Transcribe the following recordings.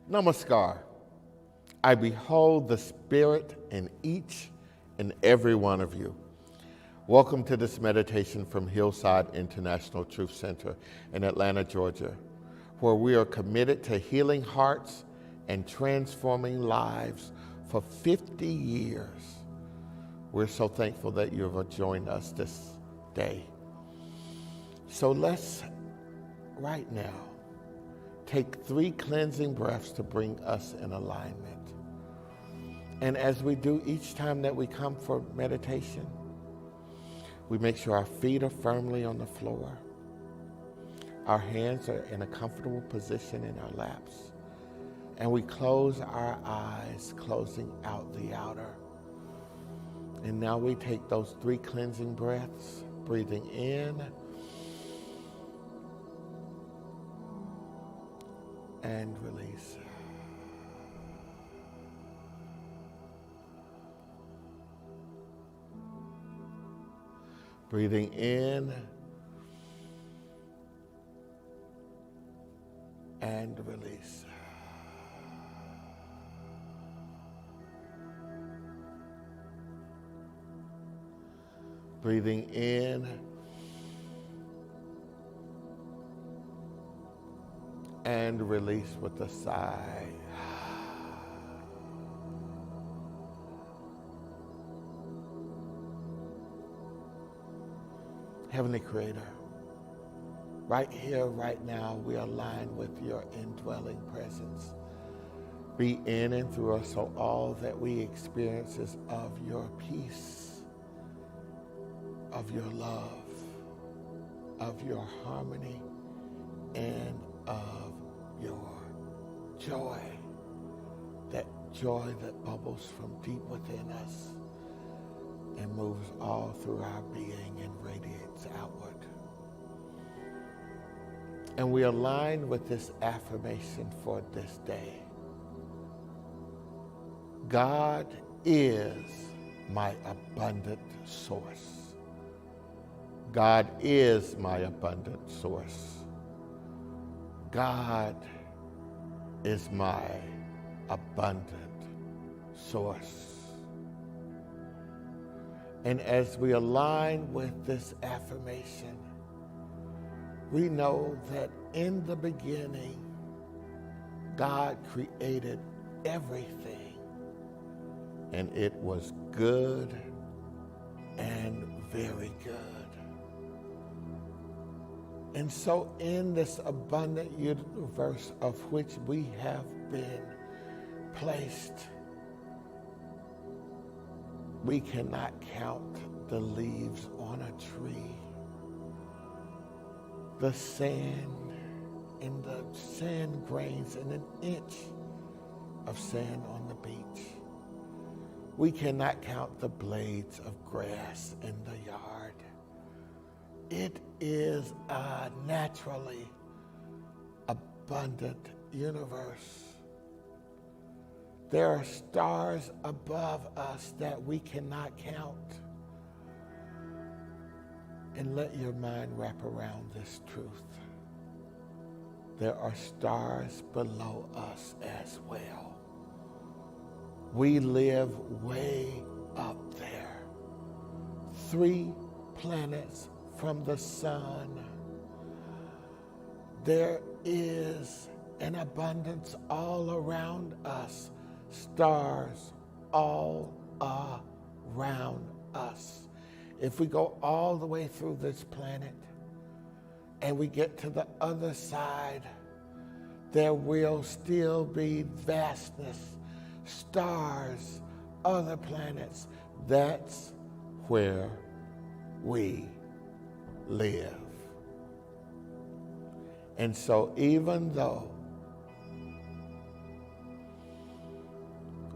Namaskar. I behold the Spirit in each and every one of you. Welcome to this meditation from Hillside International Truth Center in Atlanta, Georgia, where we are committed to healing hearts and transforming lives for 50 years. We're so thankful that you have joined us this day. So let's, right now, take 3 cleansing breaths to bring us in alignment. And as we do each time that we come for meditation, we make sure our feet are firmly on the floor. Our hands are in a comfortable position in our laps. And we close our eyes, closing out the outer. And now we take those 3 cleansing breaths, breathing in and release. Breathing in and release. Breathing in and release with a sigh. Heavenly Creator, right here, right now, we align with your indwelling presence. Be in and through us so all that we experience is of your peace, of your love, of your harmony, and of your joy. That joy that bubbles from deep within us and moves all through our being and radiates outward. And we align with this affirmation for this day. God is my abundant source. God is my abundant source. God is my abundant source. And as we align with this affirmation, we know that in the beginning, God created everything, and it was good and very good. And so in this abundant universe of which we have been placed, we cannot count the leaves on a tree, the sand in the sand grains in an inch of sand on the beach. We cannot count the blades of grass in the yard. It is a naturally abundant universe. There are stars above us that we cannot count. And let your mind wrap around this truth. There are stars below us as well. We live way up there. 3 planets from the sun. There is an abundance all around us. Stars all around us. If we go all the way through this planet and we get to the other side, there will still be vastness, stars, other planets. That's where we live. And so even though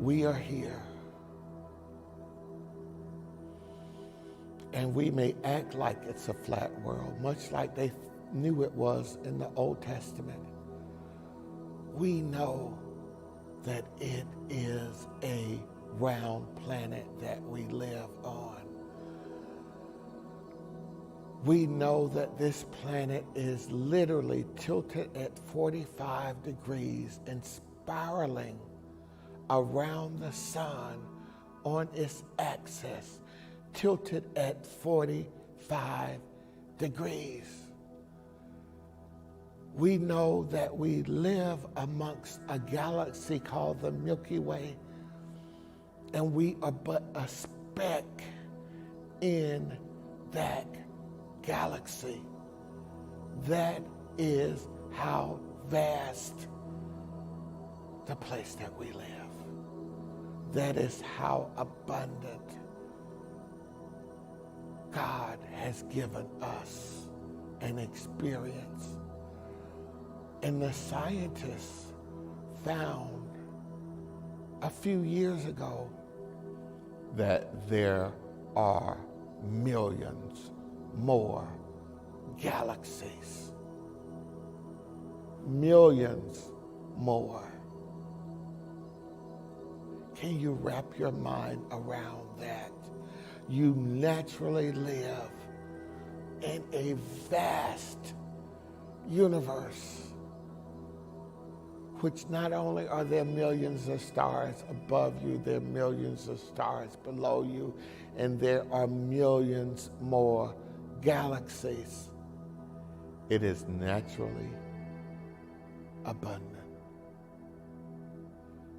we are here, and we may act like it's a flat world, much like they knew it was in the Old Testament. We know that it is a round planet that we live on. We know that this planet is literally tilted at 45 degrees and spiraling around the sun on its axis, tilted at 45 degrees. We know that we live amongst a galaxy called the Milky Way, and we are but a speck in that galaxy. That is how vast the place that we live. That is how abundant God has given us an experience. And the scientists found a few years ago that there are millions more galaxies. Millions more. Can you wrap your mind around that? You naturally live in a vast universe, which not only are there millions of stars above you, there are millions of stars below you, and there are millions more galaxies. It is naturally abundant.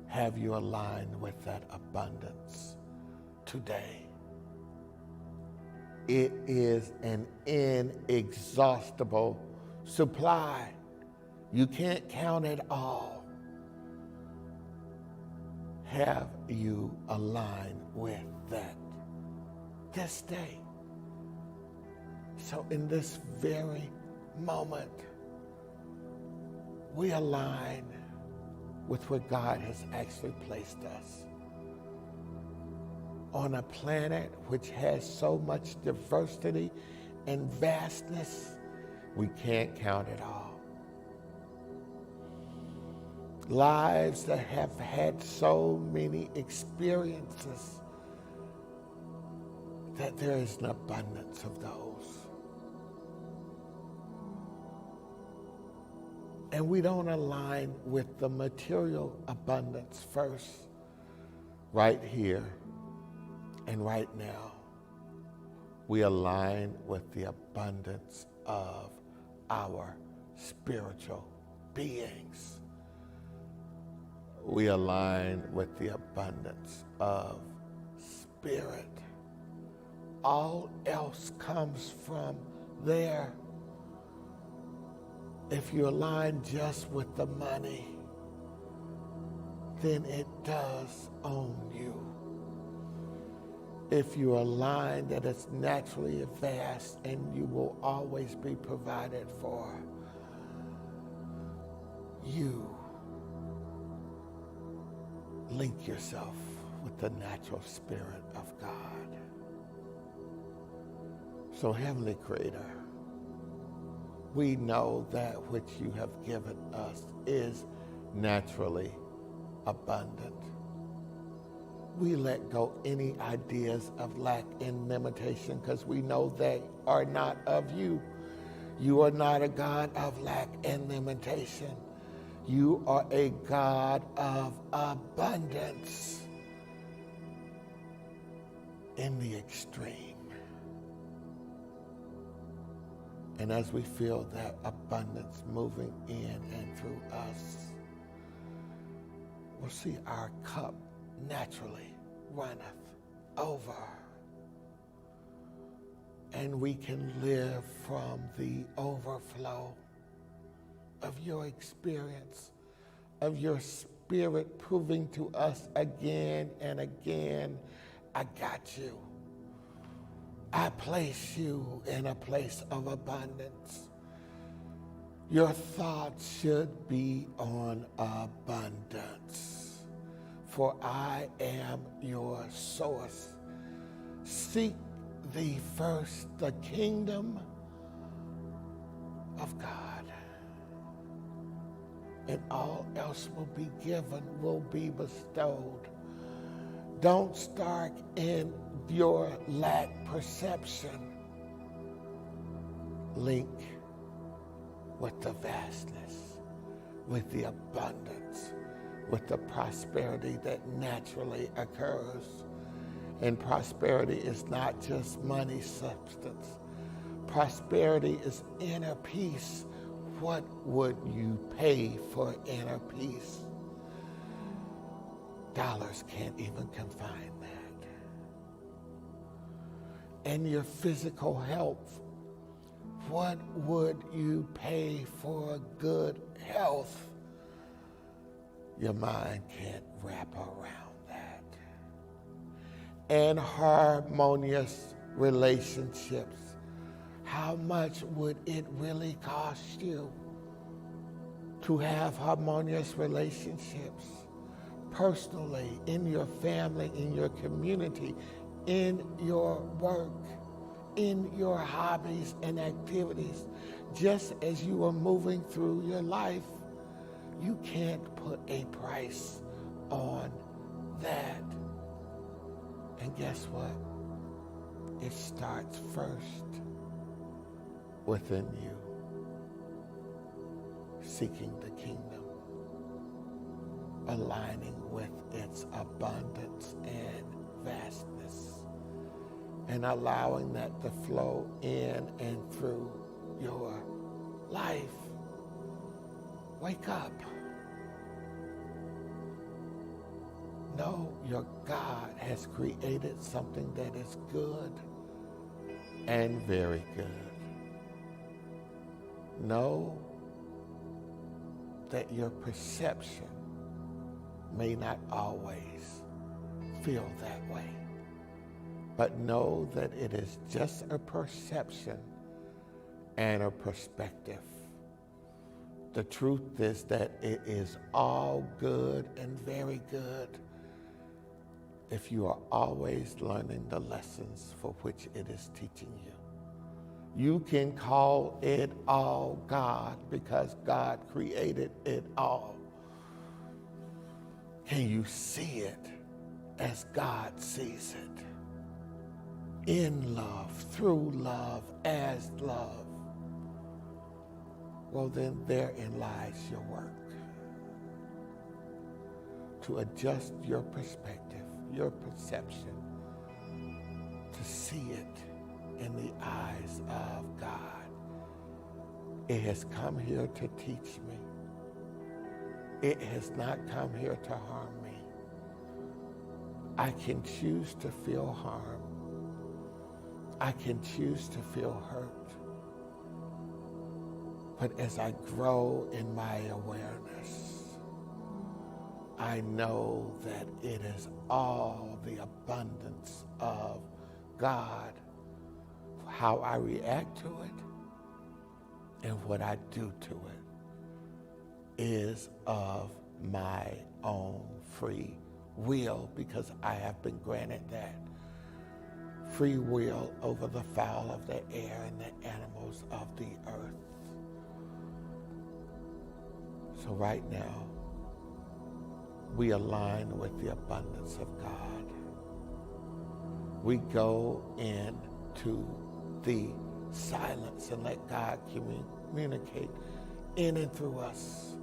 Have you aligned with that abundance today? It is an inexhaustible supply. You can't count it all. Have you aligned with that this day? So in this very moment, we align with where God has actually placed us. On a planet which has so much diversity and vastness, we can't count it all. Lives that have had so many experiences that there is an abundance of those. And we don't align with the material abundance first, right here and right now. We align with the abundance of our spiritual beings. We align with the abundance of spirit. All else comes from there. If you align just with the money, then it does own you. If you align that it's naturally vast and you will always be provided for, you link yourself with the natural spirit of God. So, Heavenly Creator, we know that which you have given us is naturally abundant. We let go any ideas of lack and limitation because we know they are not of you. You are not a God of lack and limitation. You are a God of abundance in the extreme. And as we feel that abundance moving in and through us, we'll see our cup naturally runneth over. And we can live from the overflow of your experience, of your spirit proving to us again and again, I got you. I place you in a place of abundance. Your thoughts should be on abundance, for I am your source. Seek thee first the kingdom of God, and all else will be given, will be bestowed. Don't start in your lack perception. Link with the vastness, with the abundance, with the prosperity that naturally occurs. And prosperity is not just money, substance. Prosperity is inner peace. What would you pay for inner peace? Dollars can't even confine that. And your physical health. What would you pay for good health? Your mind can't wrap around that. And harmonious relationships. How much would it really cost you to have harmonious relationships? Personally, in your family, in your community, in your work, in your hobbies and activities. Just as you are moving through your life, you can't put a price on that. And guess what? It starts first within you, seeking the kingdom, aligning with its abundance and vastness, and allowing that to flow in and through your life. Wake up. Know your God has created something that is good and very good. Know that your perception may not always feel that way, but know that it is just a perception and a perspective. The truth is that it is all good and very good if you are always learning the lessons for which it is teaching you. You can call it all God because God created it all. Can you see it as God sees it? In love, through love, as love. Well, then therein lies your work. To adjust your perspective, your perception, to see it in the eyes of God. It has come here to teach me. It has not come here to harm me. I can choose to feel harm. I can choose to feel hurt. But as I grow in my awareness, I know that it is all the abundance of God. How I react to it and what I do to it is of my own free will, because I have been granted that free will over the fowl of the air and the animals of the earth. So right now, we align with the abundance of God. We go into the silence and let God communicate in and through us.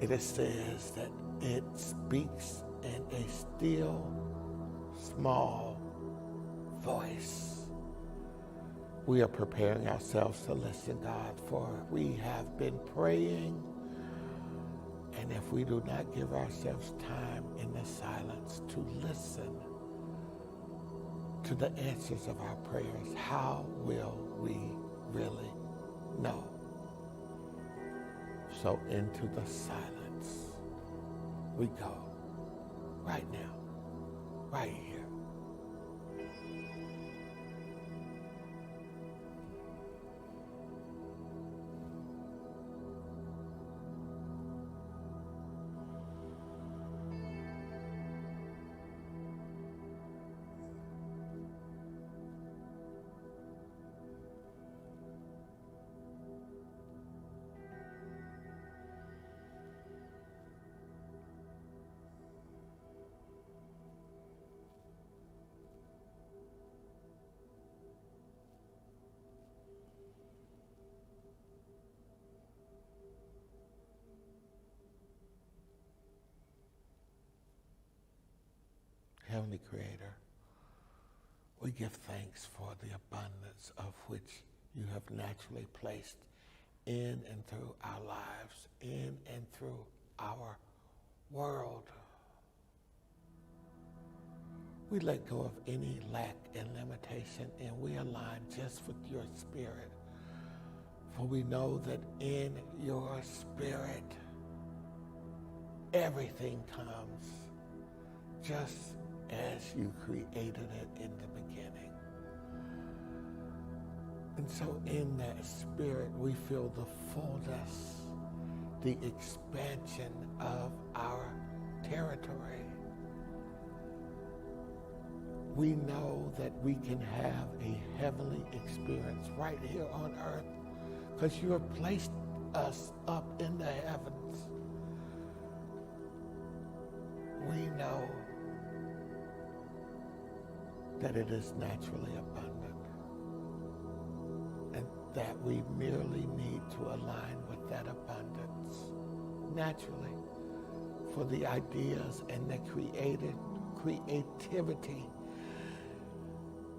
It says that it speaks in a still, small voice. We are preparing ourselves to listen, God, for we have been praying, and if we do not give ourselves time in the silence to listen to the answers of our prayers, how will we really know? So into the silence we go right now, right here. Heavenly Creator, we give thanks for the abundance of which you have naturally placed in and through our lives, in and through our world. We let go of any lack and limitation, and we align just with your Spirit. For we know that in your Spirit, everything comes just as you created it in the beginning. And so in that Spirit, we feel the fullness, the expansion of our territory. We know that we can have a heavenly experience right here on earth because you have placed us up in the heavens. We know that it is naturally abundant and that we merely need to align with that abundance naturally for the ideas and the creativity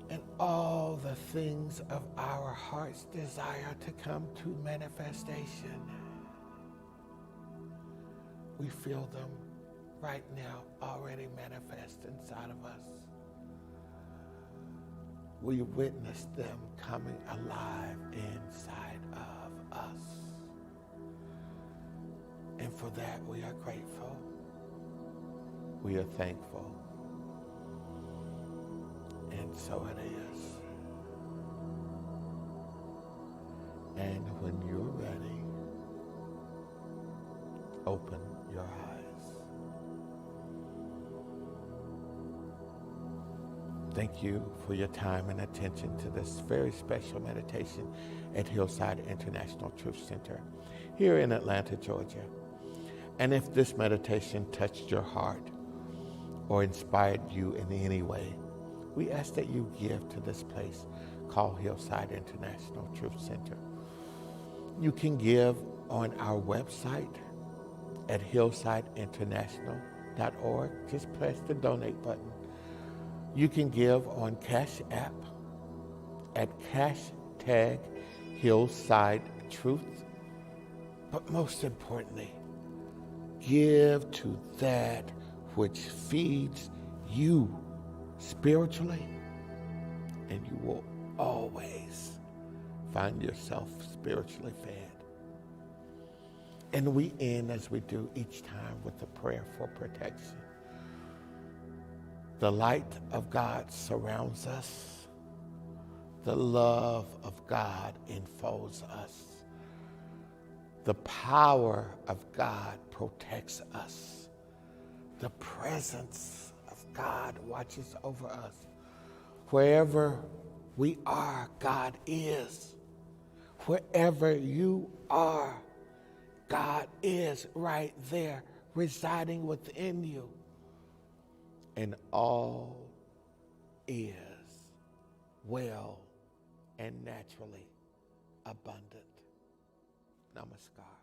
and all the things of our heart's desire to come to manifestation. We feel them right now already manifest inside of us. We witness them coming alive inside of us. And for that we are grateful. We are thankful. And so it is. And when you're ready, open your eyes. Thank you for your time and attention to this very special meditation at Hillside International Truth Center here in Atlanta, Georgia. And if this meditation touched your heart or inspired you in any way, we ask that you give to this place called Hillside International Truth Center. You can give on our website at hillsideinternational.org. Just press the donate button. You can give on Cash App at # Hillside Truth. But most importantly, give to that which feeds you spiritually, and you will always find yourself spiritually fed. And we end, as we do each time, with a prayer for protection. The light of God surrounds us. The love of God enfolds us. The power of God protects us. The presence of God watches over us. Wherever we are, God is. Wherever you are, God is right there, residing within you. And all is well and naturally abundant. Namaskar.